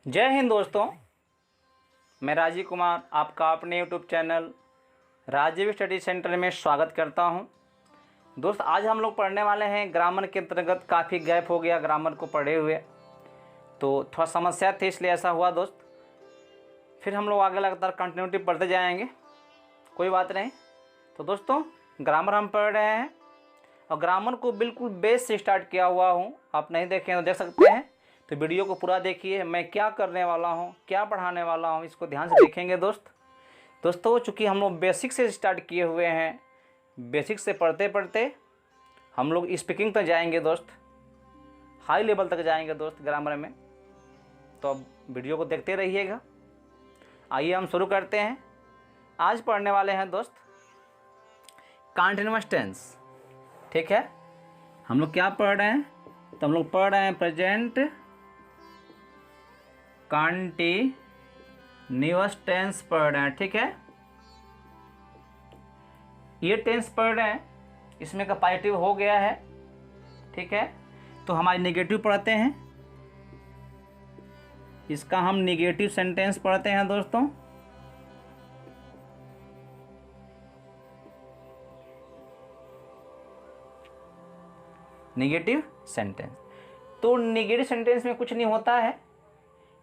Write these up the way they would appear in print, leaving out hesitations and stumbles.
जय हिंद दोस्तों। मैं राजीव कुमार आपका अपने YouTube channel Rajeev study centre में स्वागत करता हूं। दोस्त आज हम लोग पढ़ने वाले हैं ग्रामर के अंतर्गत। काफ़ी गैप हो गया ग्रामर को पढ़े हुए, तो थोड़ा समस्या थी इसलिए ऐसा हुआ दोस्त। फिर हम लोग आगे लगातार कंटिन्यूटी पढ़ते जाएंगे, कोई बात नहीं। तो दोस्तों ग्रामर हम पढ़ रहे हैं और ग्रामर को बिल्कुल बेस से स्टार्ट किया हुआ हूँ। आप नहीं देखें तो देख सकते हैं, तो वीडियो को पूरा देखिए। मैं क्या करने वाला हूँ, क्या पढ़ाने वाला हूँ, इसको ध्यान से देखेंगे दोस्तों। चूँकि हम लोग बेसिक से स्टार्ट किए हुए हैं, बेसिक से पढ़ते पढ़ते हम लोग स्पीकिंग तक जाएंगे दोस्त, हाई लेवल तक जाएंगे दोस्त ग्रामर में। तो अब वीडियो को देखते रहिएगा। आइए हम शुरू करते हैं। आज पढ़ने वाले हैं दोस्त कंटीन्यूअस टेंस। ठीक है, हम लोग क्या पढ़ रहे हैं? तो हम लोग पढ़ रहे हैं प्रेजेंट कंटीन्यूअस टेंस पढ़ रहे हैं। ठीक है, ये टेंस पढ़ रहे हैं, इसमें का पॉजिटिव हो गया है। ठीक है, तो हमारे नेगेटिव पढ़ते हैं, इसका हम नेगेटिव सेंटेंस पढ़ते हैं दोस्तों। नेगेटिव सेंटेंस, तो नेगेटिव सेंटेंस में कुछ नहीं होता है,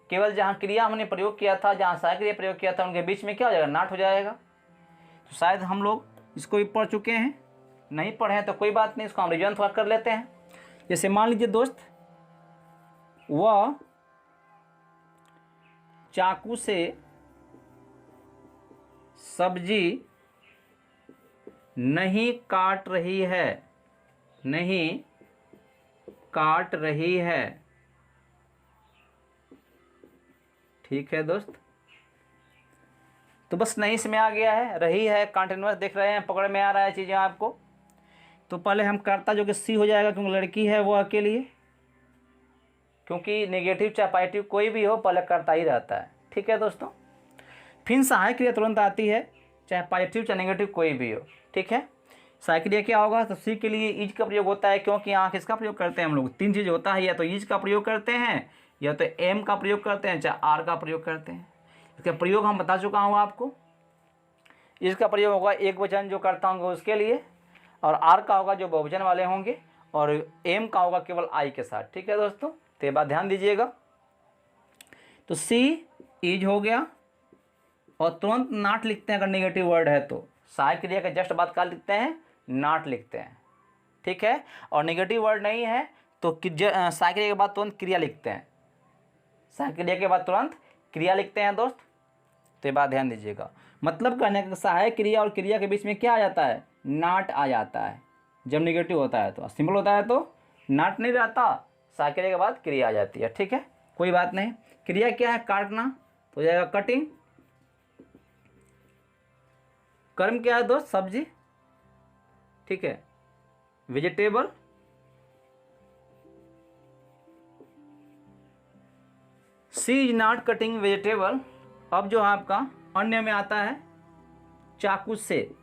केवल जहाँ क्रिया हमने प्रयोग किया था, जहाँ सहायक क्रिया प्रयोग किया था, उनके बीच में क्या हो जाएगा? नॉट हो जाएगा। तो शायद हम लोग इसको भी पढ़ चुके हैं, नहीं पढ़े हैं तो कोई बात नहीं, इसको हम रिवीजन थोड़ा कर लेते हैं। जैसे मान लीजिए दोस्त, वह चाकू से सब्जी नहीं काट रही है, नहीं काट रही है। ठीक है दोस्त, तो बस नहीं इसमें आ गया है, रही है कंटीन्यूअस, देख रहे हैं, पकड़ में आ रहा है चीज़ें आपको। तो पहले हम करता जो कि सी हो जाएगा, क्योंकि लड़की है वो अकेली है, क्योंकि नेगेटिव चाहे पॉजिटिव कोई भी हो पहले करता ही रहता है। ठीक है दोस्तों, फिर सहायक क्रिया तुरंत आती है, चाहे पॉजिटिव चाहे नेगेटिव कोई भी हो। ठीक है, सहायक क्रिया क्या होगा? तो सी के लिए इज का प्रयोग होता है, क्योंकि यहाँ किसका प्रयोग करते हैं हम लोग? तीन चीज़ होता है, या तो इज का प्रयोग करते हैं, या तो एम का प्रयोग करते हैं, चाहे आर का प्रयोग करते हैं। इसका प्रयोग हम बता चुका हूँ आपको। इसका प्रयोग होगा एक वचन जो करता होंगे उसके लिए, और आर का होगा जो बहुवचन वाले होंगे, और एम का होगा केवल आई के साथ। ठीक है दोस्तों, तो ये बात ध्यान दीजिएगा। तो सी इज हो गया, और तुरंत नॉट लिखते हैं अगर नेगेटिव वर्ड है तो। सहायक क्रिया के जस्ट बाद क्या लिखते हैं? नॉट लिखते हैं। ठीक है, और नेगेटिव वर्ड नहीं है तो सहायक क्रिया के बाद तुरंत क्रिया लिखते हैं, सहायक क्रिया के बाद तुरंत क्रिया लिखते हैं दोस्त। तो ये बात ध्यान दीजिएगा। मतलब कहने का सहायक क्रिया और क्रिया के बीच में क्या आ जाता है? नॉट आ जाता है। जब नेगेटिव होता है तो, सिंपल होता है तो नॉट नहीं रहता, सहायक क्रिया के बाद क्रिया आ जाती है। ठीक है, कोई बात नहीं। क्रिया क्या है? काटना, तो हो जाएगा कटिंग। कर्म क्या है दोस्त? सब्जी। ठीक है, vegetable. She is not cutting vegetable. अब जो है आपका अन्य में आता है चाकू से,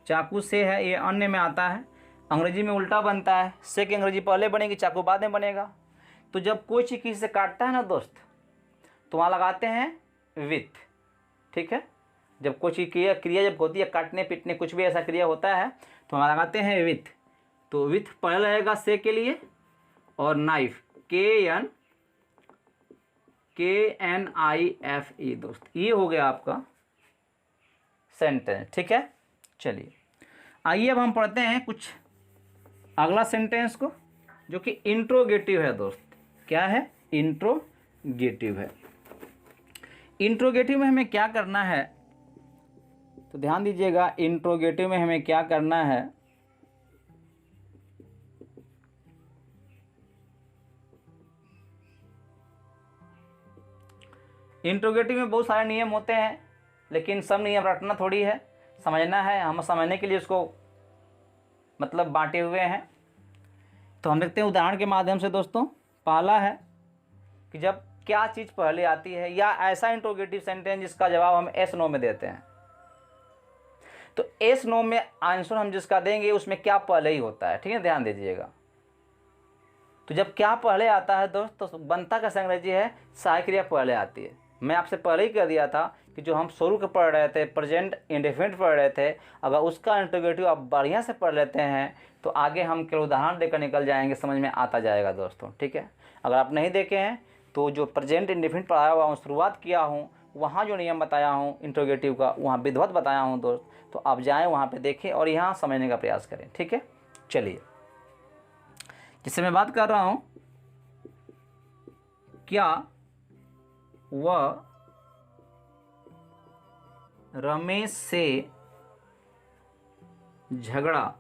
चाकू से है, ये अन्य में आता है। अंग्रेजी में उल्टा बनता है, से की अंग्रेजी पहले बनेगी, चाकू बाद में बनेगा। तो जब कोई चीज़ किसी से काटता है ना दोस्त, तो वहाँ लगाते हैं विथ। ठीक है, जब कोई चीज़ क्रिया जब होती है, काटने पीटने कुछ भी ऐसा क्रिया होता है, तो वहाँ लगाते हैं विथ। तो विथ पहले रहेगा से के लिए, और नाइफ KNIFE दोस्त, ये हो गया आपका सेंटेंस। ठीक है, चलिए आइए अब हम पढ़ते हैं कुछ अगला सेंटेंस को, जो कि इंट्रोगेटिव है दोस्त। क्या है? इंट्रोगेटिव है। इंट्रोगेटिव में हमें क्या करना है, तो ध्यान दीजिएगा। इंट्रोगेटिव में हमें क्या करना है? इंट्रोगेटिव में बहुत सारे नियम होते हैं, लेकिन सब नियम रटना थोड़ी है, समझना है। हम समझने के लिए उसको मतलब बांटे हुए हैं। तो हम देखते हैं उदाहरण के माध्यम से दोस्तों। पहला है कि जब क्या चीज़ पहले आती है, या ऐसा इंट्रोगेटिव सेंटेंस जिसका जवाब हम एस नो में देते हैं। तो एस नो में आंसर हम जिसका देंगे उसमें क्या पहले ही होता है। ठीक है, ध्यान दीजिएगा। तो जब क्या पहले आता है दोस्त, तो बनता कैसे अंग्रेजी है, सहायक क्रिया पहले आती है। मैं आपसे पहले ही कह दिया था कि जो हम शुरू के पढ़ रहे थे, प्रेजेंट इंडेफिनिट पढ़ रहे थे, अगर उसका इंट्रोगेटिव आप बढ़िया से पढ़ लेते हैं तो आगे हम केवल उदाहरण देकर निकल जाएंगे, समझ में आता जाएगा दोस्तों, ठीक है। अगर आप नहीं देखे हैं तो जो प्रेजेंट इंडेफिनिट पढ़ाया हुआ हूँ, शुरुआत किया हूँ, वहाँ जो नियम बताया हूँ इंट्रोगेटिव का, वहाँ विधिवत बताया हूँ दोस्त, तो आप जाएँ वहाँ पे देखें और यहाँ समझने का प्रयास करें, ठीक है। चलिए, जिससे मैं बात कर रहा हूँ, क्या वह रमेश से झगड़ा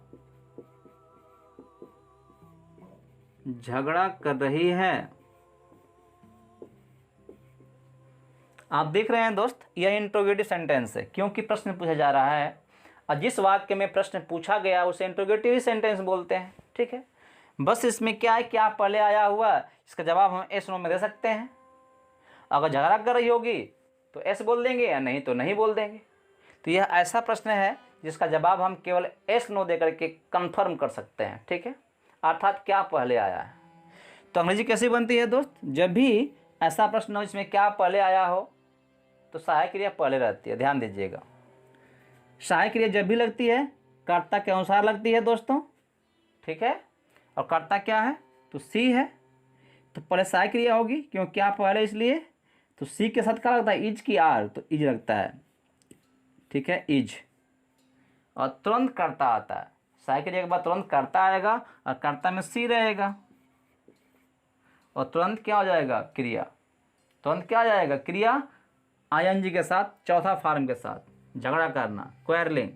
कर रही है। आप देख रहे हैं दोस्त, यह इंट्रोगेटिव सेंटेंस है, क्योंकि प्रश्न पूछा जा रहा है और जिस वाक्य में प्रश्न पूछा गया उसे इंट्रोगेटिव ही सेंटेंस बोलते हैं, ठीक है। बस इसमें क्या है, क्या पहले आया हुआ, इसका जवाब हम एस नो में दे सकते हैं। अगर झगड़ा कर रही होगी तो एस बोल देंगे, या नहीं तो नहीं बोल देंगे। तो यह ऐसा प्रश्न है जिसका जवाब हम केवल एस नो दे करके कन्फर्म कर सकते हैं, ठीक है, अर्थात क्या पहले आया है। तो अंग्रेजी कैसी बनती है दोस्त, जब भी ऐसा प्रश्न हो जिसमें क्या पहले आया हो तो सहायक क्रिया पहले रहती है, ध्यान दीजिएगा। सहायक क्रिया जब भी लगती है कर्ता के अनुसार लगती है दोस्तों, ठीक है। और कर्ता क्या है, तो सी है, तो पहले सहायक क्रिया होगी, क्यों, क्या पहले इसलिए, तो सी के साथ क्या लगता है, इज की आर, तो इज लगता है, ठीक है, इज। और तुरंत कर्ता आता है, सहायक क्रिया के बाद तुरंत कर्ता आएगा और कर्ता में सी रहेगा और तुरंत क्या हो जाएगा, क्रिया। तुरंत क्या आ जाएगा, क्रिया आईएनजी के साथ, चौथा फॉर्म के साथ, झगड़ा करना, क्वेरलिंग,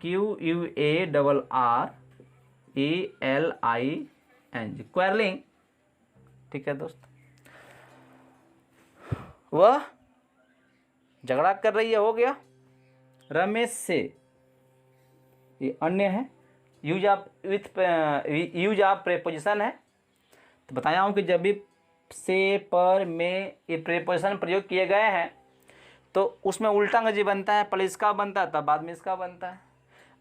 QUARLING, क्वेरलिंग, ठीक है दोस्त। वह झगड़ा कर रही है, हो गया। रमेश से, ये अन्य है, यूज ऑफ प्रेपोजिशन है। तो बताया हूँ कि जब भी से, पर, में ये प्रेपोजिशन प्रयोग किए गए हैं तो उसमें उल्टा अंग्रेजी बनता है, पहले इसका बनता है तब बाद में इसका बनता है।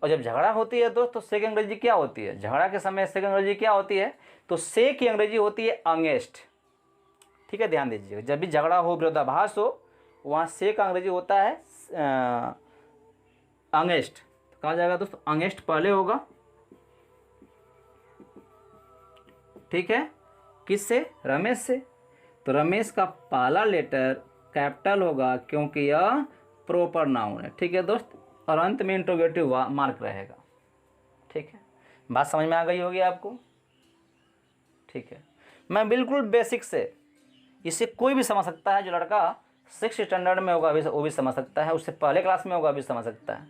और जब झगड़ा होती है तो से की अंग्रेजी क्या होती है, झगड़ा के समय से की अंग्रेजी क्या होती है, तो से की अंग्रेजी होती है अगेंस्ट, ठीक है, ध्यान दीजिएगा। जब भी झगड़ा हो, विरोधाभास हो, वहाँ से का अंग्रेजी होता है अगेंस्ट। तो कहा जाएगा दोस्तों, अगेंस्ट पहले होगा, ठीक है, किससे, रमेश से। तो रमेश का पहला लेटर कैपिटल होगा क्योंकि यह प्रॉपर नाउन है, ठीक है दोस्त। और अंत में इंट्रोगेटिव मार्क रहेगा, ठीक है। बात समझ में आ गई होगी आपको, ठीक है। मैं बिल्कुल बेसिक से, इसे कोई भी समझ सकता है, जो लड़का 6th स्टैंडर्ड में होगा अभी वो भी समझ सकता है, उससे पहले क्लास में होगा भी समझ सकता है।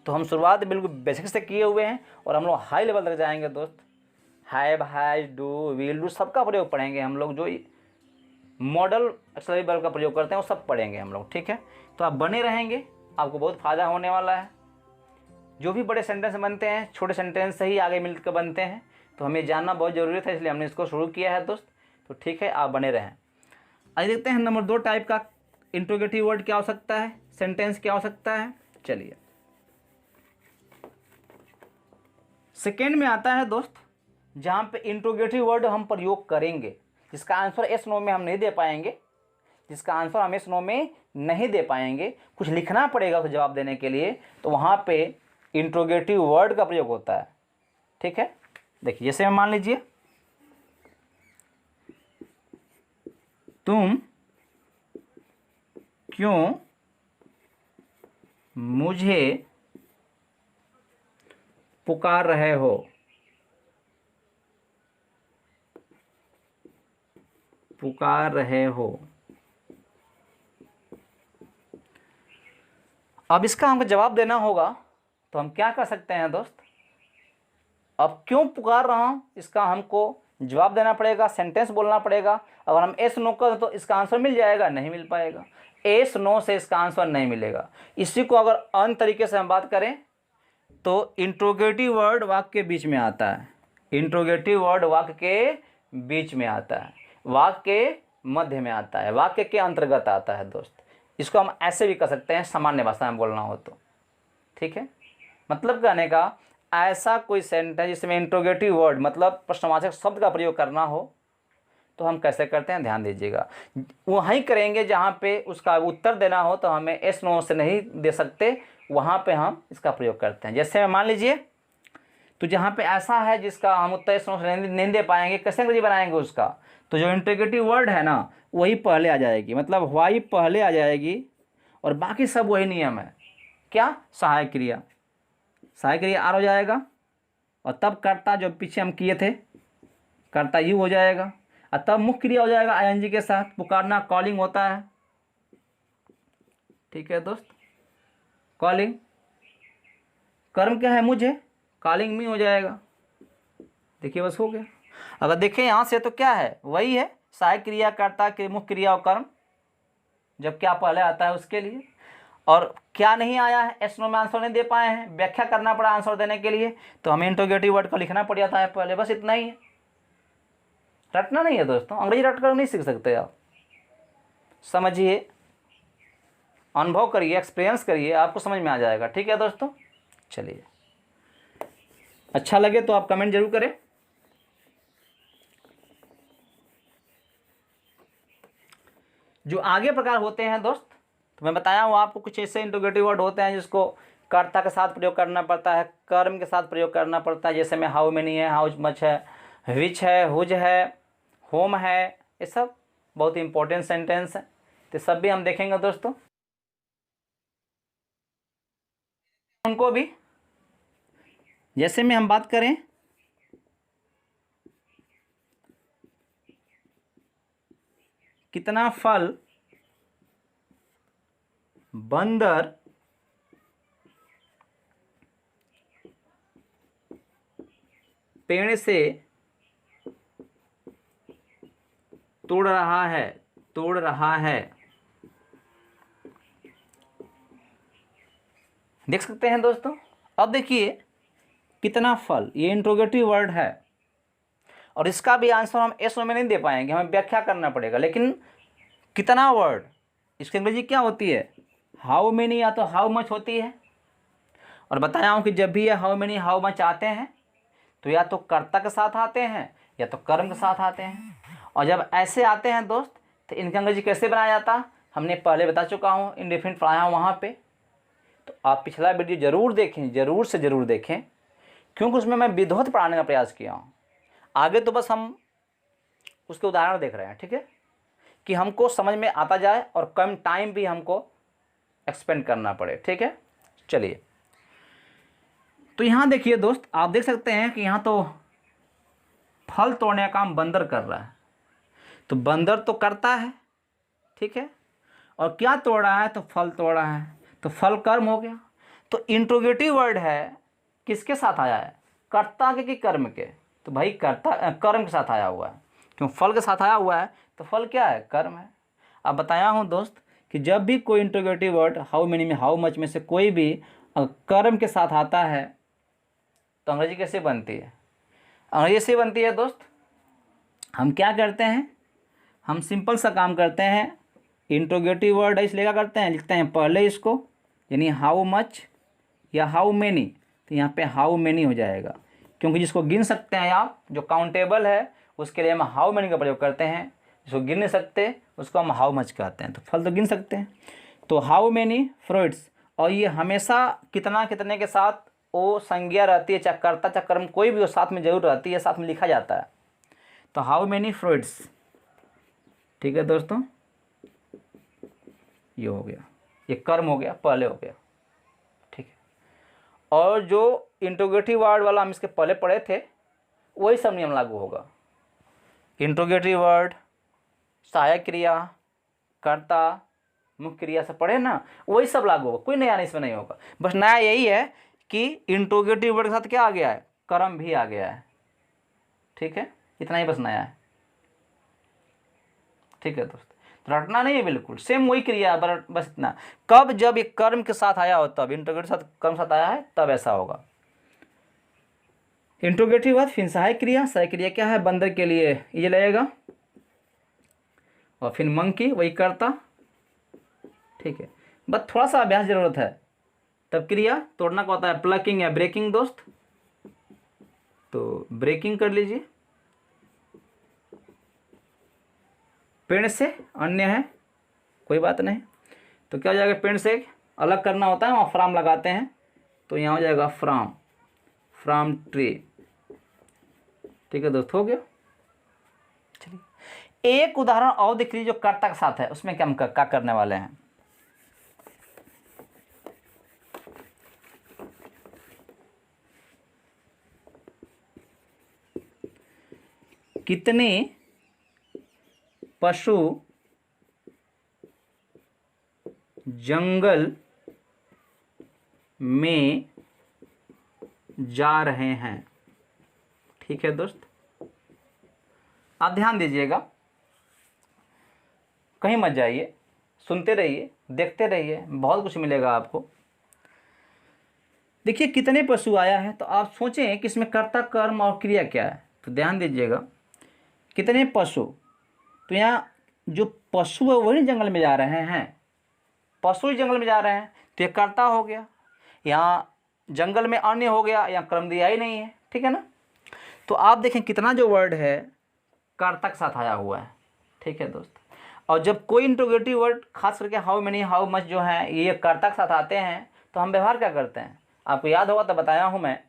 तो हम शुरुआत बिल्कुल बेसिक से किए हुए हैं और हम लोग हाई लेवल तक जाएंगे दोस्त। Have, has, do, will do सबका प्रयोग पढ़ेंगे हम लोग, जो मॉडल एक्सलरी वर्ब का प्रयोग करते हैं वो सब पढ़ेंगे हम लोग, ठीक है। तो आप बने रहेंगे, आपको बहुत फ़ायदा होने वाला है। जो भी बड़े सेंटेंस बनते हैं छोटे सेंटेंस से ही आगे मिलकर बनते हैं, तो हमें जानना बहुत ज़रूरी था, इसलिए हमने इसको शुरू किया है दोस्त। तो ठीक है, आप बने रहें। आइए देखते हैं नंबर 2 टाइप का इंट्रोगेटिव वर्ड क्या हो सकता है, सेंटेंस क्या हो सकता है। चलिए, सेकेंड में आता है दोस्त, जहाँ पे इंट्रोगेटिव वर्ड हम प्रयोग करेंगे, जिसका आंसर एस नो में हम नहीं दे पाएंगे, जिसका आंसर हम एस नो में नहीं दे पाएंगे, कुछ लिखना पड़ेगा उसे जवाब देने के लिए, तो वहाँ पे इंट्रोगेटिव वर्ड का प्रयोग होता है, ठीक है। देखिए, जैसे मान लीजिए, तुम क्यों मुझे पुकार रहे हो, पुकार रहे हो। अब इसका हमको जवाब देना होगा, तो हम क्या कर सकते हैं दोस्त, अब क्यों पुकार रहा हूं इसका हमको जवाब देना पड़ेगा, सेंटेंस बोलना पड़ेगा। अगर हम एस नो कर तो इसका आंसर मिल जाएगा, नहीं मिल पाएगा, एस नो से इसका आंसर नहीं मिलेगा। इसी को अगर अन्य तरीके से हम बात करें तो इंट्रोगेटिव वर्ड वाक्य के बीच में आता है, इंट्रोगेटिव वर्ड वाक्य के बीच में आता है, वाक्य के मध्य में आता है, वाक्य के अंतर्गत आता है दोस्त। इसको हम ऐसे भी कर सकते हैं, सामान्य भाषा में बोलना हो तो, ठीक है। मतलब कहने का, ऐसा कोई सेंटेंस जिसमें इंट्रोगेटिव वर्ड मतलब प्रश्नवाचक शब्द का प्रयोग करना हो तो हम कैसे करते हैं, ध्यान दीजिएगा। वहीं करेंगे जहाँ पे उसका उत्तर देना हो तो हमें एस नो से नहीं दे सकते, वहाँ पे हम इसका प्रयोग करते हैं। जैसे मान लीजिए, तो जहाँ पे ऐसा है जिसका हम उत्तर एस नो से नहीं दे पाएंगे, कैसे अंग्रेजी बनाएंगे उसका, तो जो इंट्रोगेटिव वर्ड है ना वही पहले आ जाएगी, मतलब वाई पहले आ जाएगी और बाकी सब वही नियम है। क्या, सहायक क्रिया, सहायक क्रिया आर हो जाएगा और तब कर्ता जो पीछे हम किए थे कर्ता यू हो जाएगा और तब मुख्य क्रिया हो जाएगा आईएनजी के साथ, पुकारना कॉलिंग होता है। ठीक है दोस्त, कॉलिंग, कर्म क्या है मुझे, कॉलिंग मी हो जाएगा। देखिए बस हो गया। अगर देखें यहाँ से तो क्या है, वही है सहायक क्रिया, कर्ता के मुख्य क्रिया और कर्म, जब क्या पहले आता है उसके लिए। और क्या नहीं आया है, एस नो में आंसर नहीं दे पाए हैं, व्याख्या करना पड़ा आंसर देने के लिए, तो हमें इंट्रोगेटिव वर्ड को लिखना पड़ जाता है पहले, बस इतना ही है। रटना नहीं है दोस्तों, अंग्रेजी रट कर नहीं सीख सकते आप, समझिए, अनुभव करिए, एक्सपीरियंस करिए, आपको समझ में आ जाएगा। ठीक है दोस्तों, चलिए, अच्छा लगे तो आप कमेंट जरूर करें। जो आगे प्रकार होते हैं दोस्त, तो मैं बताया हूँ आपको, कुछ ऐसे इंट्रोगेटिव वर्ड होते हैं जिसको कर्ता के साथ प्रयोग करना पड़ता है, कर्म के साथ प्रयोग करना पड़ता है। जैसे में हाउ मेनी है, हाउ मच है, विच है, हुज है, होम है, ये सब बहुत इंपॉर्टेंट सेंटेंस है, तो सब भी हम देखेंगे दोस्तों उनको भी। जैसे में हम बात करें, कितना फल बंदर पेड़ से तोड़ रहा है, तोड़ रहा है। देख सकते हैं दोस्तों। अब देखिए, कितना फल, ये इंट्रोगेटिव वर्ड है और इसका भी आंसर हम एस में नहीं दे पाएंगे, हमें व्याख्या करना पड़ेगा। लेकिन कितना वर्ड, इसकी अंग्रेजी क्या होती है, हाउ मेनी या तो हाउ मच होती है। और बताया हूँ कि जब भी ये हाउ मेनी हाउ मच आते हैं तो या तो कर्ता के साथ आते हैं या तो कर्म के साथ आते हैं। और जब ऐसे आते हैं दोस्त तो इनका अंग्रेजी कैसे बनाया जाता, हमने पहले बता चुका हूँ, इंडेफिनिट पढ़ाया हूँ वहाँ पे, तो आप पिछला वीडियो ज़रूर देखें, ज़रूर से ज़रूर देखें, क्योंकि उसमें मैं विधिवत पढ़ाने का प्रयास किया हूँ। आगे तो बस हम उसके उदाहरण देख रहे हैं, ठीक है, कि हमको समझ में आता जाए और कम टाइम भी हमको एक्सपेंड करना पड़े। ठीक है, चलिए, तो यहाँ देखिए दोस्त, आप देख सकते हैं कि यहाँ तो फल तोड़ने का काम बंदर कर रहा है, तो बंदर तो करता है, ठीक है, और क्या तोड़ रहा है, तो फल तोड़ रहा है, तो फल कर्म हो गया। तो इंट्रोगेटिव वर्ड है, किसके साथ आया है, कर्ता के कि कर्म के, तो भाई कर्ता कर्म के साथ आया हुआ है, क्यों फल के साथ आया हुआ है, तो फल क्या है, कर्म है। अब बताया हूँ दोस्त कि जब भी कोई इंट्रोगेटिव वर्ड हाउ मेनी में हाउ मच में से कोई भी कर्म के साथ आता है तो अंग्रेजी कैसे बनती है, अंग्रेजी से बनती है दोस्त। हम क्या करते हैं, हम सिंपल सा काम करते हैं, इंट्रोगेटिव वर्ड है इसलिए क्या करते हैं, लिखते हैं पहले इसको, यानी हाउ मच या हाउ मेनी, तो यहाँ पे हाउ मेनी हो जाएगा, क्योंकि जिसको गिन सकते हैं आप, जो काउंटेबल है उसके लिए हम हाउ मेनी का प्रयोग करते हैं, जिसको गिन नहीं सकते उसको हम हाउ मच कहते हैं, तो फल तो गिन सकते हैं। तो हाउ मेनी फ्रूट्स, और ये हमेशा कितना कितने के साथ वो संज्ञा रहती है, चाहे कर्ता चाहे कर्म कोई भी हो, साथ में जरूर रहती है, साथ में लिखा जाता है। तो हाउ मेनी फ्रूट्स, ठीक है दोस्तों, ये हो गया, ये कर्म हो गया, पहले हो गया, ठीक है। और जो इंट्रोगेटिव वर्ड वाला हम इसके पहले पढ़े थे वही सब नियम लागू होगा, इंट्रोगेटिव वर्ड, सहायक क्रिया, कर्ता, मुख्य क्रिया से पढ़े ना, वही सब लागू होगा, कोई नया इसमें नहीं होगा। बस नया यही है कि इंट्रोगेटिव वर्ड के साथ क्या आ गया है, कर्म भी आ गया है, ठीक है, इतना ही बस नया है। ठीक है दोस्त, तो रटना नहीं है, बिल्कुल सेम वही क्रिया, बस इतना, कब जब ये कर्म के साथ आया हो तब, इंट्रोगेटिव साथ कर्म साथ आया है तब ऐसा होगा। इंट्रोगेटिव बाद फिर सहायक क्रिया, सहायक क्रिया क्या है, बंदर के लिए ये लगेगा, और फिर मंकी वही करता, ठीक है, बस थोड़ा सा अभ्यास जरूरत है, तब क्रिया तोड़ना का होता है प्लकिंग या ब्रेकिंग दोस्त, तो ब्रेकिंग कर लीजिए। पेड़ से अन्य है, कोई बात नहीं। तो क्या हो जाएगा, पेड़ से अलग करना होता है, वहाँ फ्राम लगाते हैं, तो यहाँ हो जाएगा फ्राम, फ्राम ट्री। ठीक है दोस्त, हो गया। चलिए एक उदाहरण और देख लीजिए जो कर्ता के साथ है, उसमें क्या हम क्या करने वाले हैं। कितने पशु जंगल में जा रहे हैं। ठीक है दोस्त, आप ध्यान दीजिएगा, कहीं मत जाइए, सुनते रहिए, देखते रहिए, बहुत कुछ मिलेगा आपको। देखिए कितने पशु आया है, तो आप सोचें कि इसमें कर्ता, कर्म और क्रिया क्या है। तो ध्यान दीजिएगा, कितने पशु, तो यहाँ जो पशु है वही जंगल में जा रहे हैं, पशु ही जंगल में जा रहे हैं, तो ये कर्ता हो गया। यहाँ जंगल में अन्य हो गया, यहाँ क्रम दिया ही नहीं है। ठीक है ना। तो आप देखें कितना जो वर्ड है कर्ता के साथ आया हुआ है। ठीक है दोस्त, और जब कोई इंट्रोगेटिव वर्ड खास करके हाउ मेनी, हाउ मच जो है ये कर्ता के साथ आते हैं, तो हम व्यवहार क्या करते हैं। आपको याद होगा तो बताया हूँ मैं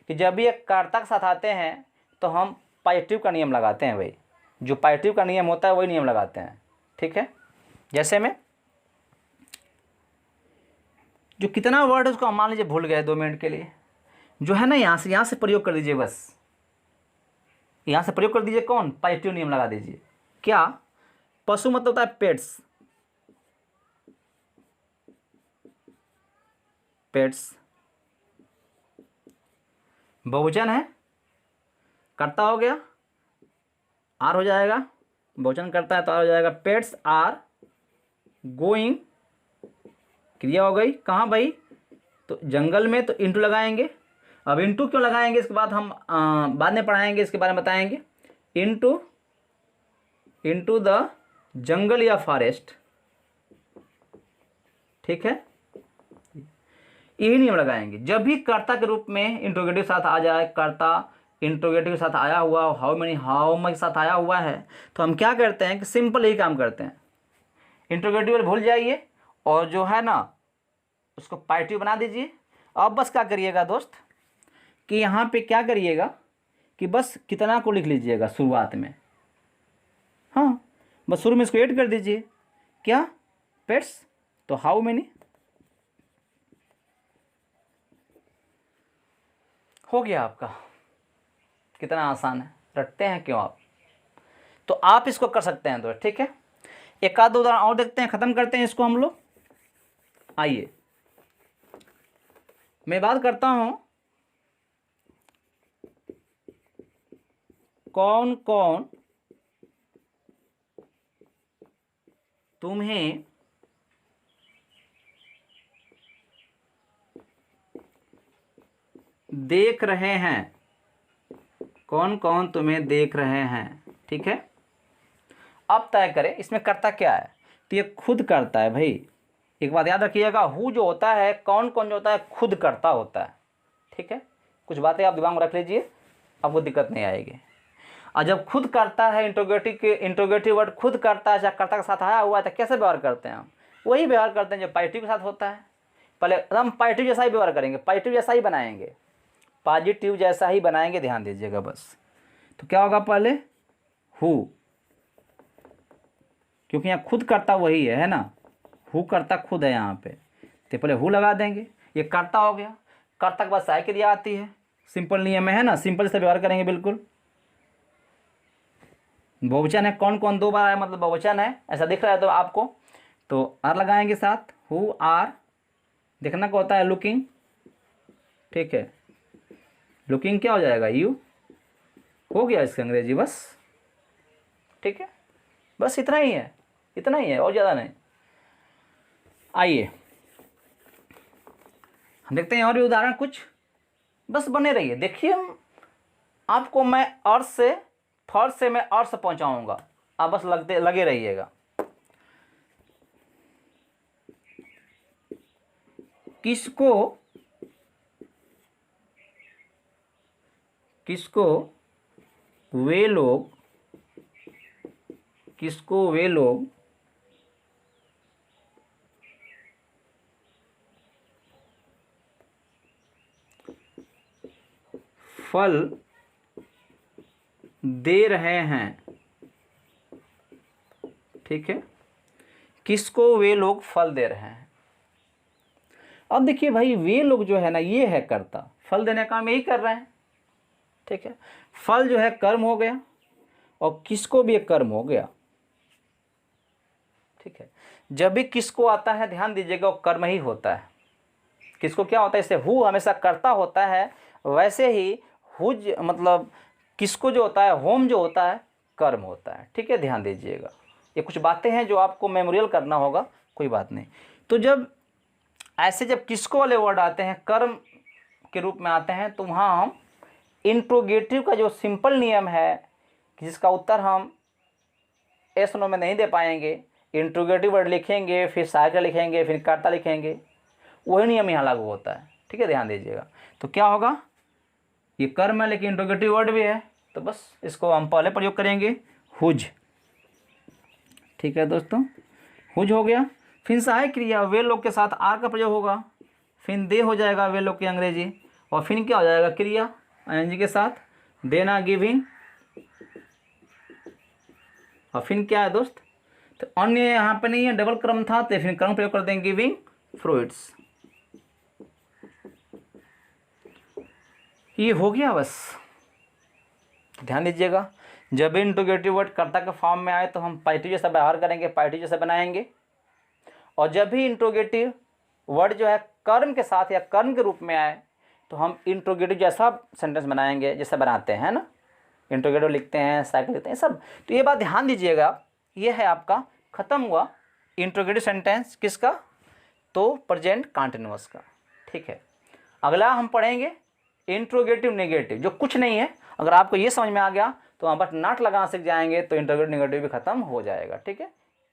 कि जब ये कर्ता के साथ आते हैं तो हम पॉजिटिव का नियम लगाते हैं भाई, जो पॉजिटिव का नियम होता है वही नियम लगाते हैं। ठीक है, जैसे में जो कितना वर्ड है उसको हम मान लीजिए भूल गए 2 मिनट के लिए, जो है ना यहाँ से प्रयोग कर दीजिए, बस यहाँ से प्रयोग कर दीजिए। कौन, पॉजिटिव नियम लगा दीजिए। क्या, पशु मतलब होता है पेट्स, पेट्स। बहुवचन है, कर्ता हो गया, आर हो जाएगा, बहुवचन करता है तो आर हो जाएगा। पेट्स आर गोइंग, क्रिया हो गई कहाँ भाई, तो जंगल में, तो इंटू लगाएंगे। अब इंटू क्यों लगाएंगे इसके बाद हम बाद में पढ़ाएंगे, इसके बारे में बताएंगे। इंटू, इंटू द जंगल या फॉरेस्ट। ठीक है, यही नियम लगाएंगे। जब भी कर्ता के रूप में इंट्रोगेटिव साथ आ जाए, कर्ता इंट्रोगेटिव के साथ आया हुआ, हाउ मेनी, हाउ मच साथ आया हुआ है, तो हम क्या करते हैं कि सिंपल यही काम करते हैं, इंट्रोगेटिव भूल जाइए और जो है ना उसको पॉजिटिव बना दीजिए। अब बस क्या करिएगा दोस्त कि यहाँ पे क्या करिएगा कि बस कितना को लिख लीजिएगा शुरुआत में। हाँ, बस शुरू में इसको ऐड कर दीजिए। क्या, पेट्स, तो हाउ मेनी हो गया आपका। कितना आसान है, रटते हैं क्यों आप। तो आप इसको कर सकते हैं दोस्त। ठीक है, एक आध उदाहरण और देखते हैं, खत्म करते हैं इसको हम लोग। आइए मैं बात करता हूं, कौन कौन तुम्हें देख रहे हैं, कौन कौन तुम्हें देख रहे हैं। ठीक है, अब तय करें इसमें कर्ता क्या है, तो ये खुद करता है भाई। एक बात याद रखिएगा, हु जो होता है, कौन कौन जो होता है, खुद करता होता है। ठीक है, कुछ बातें आप दिमाग में रख लीजिए, आपको दिक्कत नहीं आएगी। और जब खुद करता है, इंट्रोगेटिव वर्ड खुद करता है, चाहे कर्ता के साथ आया हुआ है, तो कैसे व्यवहार करते हैं हम, वही व्यवहार करते हैं जो पॉजिटिव के साथ होता है। पहले हम पॉजिटिव जैसा ही व्यवहार करेंगे, पॉजिटिव जैसा ही बनाएंगे, पॉजिटिव जैसा ही बनाएंगे, ध्यान दीजिएगा बस। तो क्या होगा, पहले हु, क्योंकि यहाँ खुद करता वही है ना, हु करता खुद है यहाँ पे, तो पहले हु लगा देंगे, ये कर्ता हो गया। कर्ता के बाद सहायक क्रिया आती है, सिंपल नियम है ना, सिंपल से व्यवहार करेंगे बिल्कुल। बहुवचन है, कौन कौन 2 बार आया मतलब बहुवचन है, ऐसा दिख रहा है तो आपको, तो आर लगाएंगे साथ, हु आर। देखना को होता है लुकिंग। ठीक है, लुकिंग क्या हो जाएगा, यू हो गया इसका अंग्रेजी बस। ठीक है, बस इतना ही है, इतना ही है और ज़्यादा नहीं। आइए हम देखते हैं और भी उदाहरण कुछ, बस बने रहिए। देखिए आपको मैं अर्थ से, फर्स्ट से मैं अर्थ से पहुंचाऊंगा, आप बस लगे रहिएगा। किसको किसको वे लोग फल दे रहे हैं। ठीक है, किसको वे लोग फल दे रहे हैं। अब देखिए भाई, वे लोग जो है ना, ये है कर्ता, फल देने का काम यही कर रहे हैं। ठीक है, फल जो है कर्म हो गया और किसको भी एक कर्म हो गया। ठीक है, जब भी किसको आता है ध्यान दीजिएगा वो कर्म ही होता है। किसको क्या होता है, इससे हु हमेशा कर्ता होता है, वैसे ही हुज मतलब किसको जो होता है, होम जो होता है कर्म होता है। ठीक है, ध्यान दीजिएगा, ये कुछ बातें हैं जो आपको मेमोरियल करना होगा, कोई बात नहीं। तो जब ऐसे जब किसको वाले वर्ड आते हैं, कर्म के रूप में आते हैं, तो वहाँ हम इंट्रोगेटिव का जो सिंपल नियम है, जिसका उत्तर हम एस नो में नहीं दे पाएंगे, इंट्रोगेटिव वर्ड लिखेंगे, फिर सहायक लिखेंगे, फिर कर्ता लिखेंगे, वही नियम यहाँ लागू होता है। ठीक है, ध्यान दीजिएगा। तो क्या होगा, ये कर्म है लेकिन इंट्रोगेटिव वर्ड भी है, तो बस इसको हम पहले प्रयोग करेंगे, हुज। ठीक है दोस्तों, हुज हो गया। फिर सहायक क्रिया वे लोग के साथ आर का प्रयोग होगा, फिर दे हो जाएगा वे लोग की अंग्रेजी, और फिर क्या हो जाएगा, क्रिया एनजी के साथ, देना गिविंग, और फिर क्या है दोस्त, तो अन्य यहाँ पे नहीं है, डबल क्रम था, तो फिर क्रम प्रयोग कर देंगे, गिविंग फ्रूट्स। ये हो गया बस। ध्यान दीजिएगा, जब भी इंट्रोगेटिव वर्ड कर्ता के फॉर्म में आए तो हम पार्टी जैसा व्यवहार करेंगे, पार्टी जैसा बनाएंगे, और जब भी इंट्रोगेटिव वर्ड जो है कर्म के साथ या कर्म के रूप में आए तो हम इंट्रोगेटिव जैसा सेंटेंस बनाएंगे, जैसा बनाते हैं ना, इंट्रोगेटिव लिखते हैं, साइकिल लिखते हैं सब। तो ये बात ध्यान दीजिएगा, ये है आपका खत्म हुआ इंट्रोगेटिव सेंटेंस किसका, तो प्रेजेंट कंटीन्यूअस का। ठीक है, अगला हम पढ़ेंगे इंट्रोगेटिव नेगेटिव, जो कुछ नहीं है। अगर आपको ये समझ में आ गया तो हम बस नाट लगा सीख जाएंगे, तो इंट्रोगेटिव नेगेटिव भी खत्म हो जाएगा। ठीक है,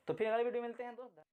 तो फिर अगले वीडियो मिलते हैं दोस्त।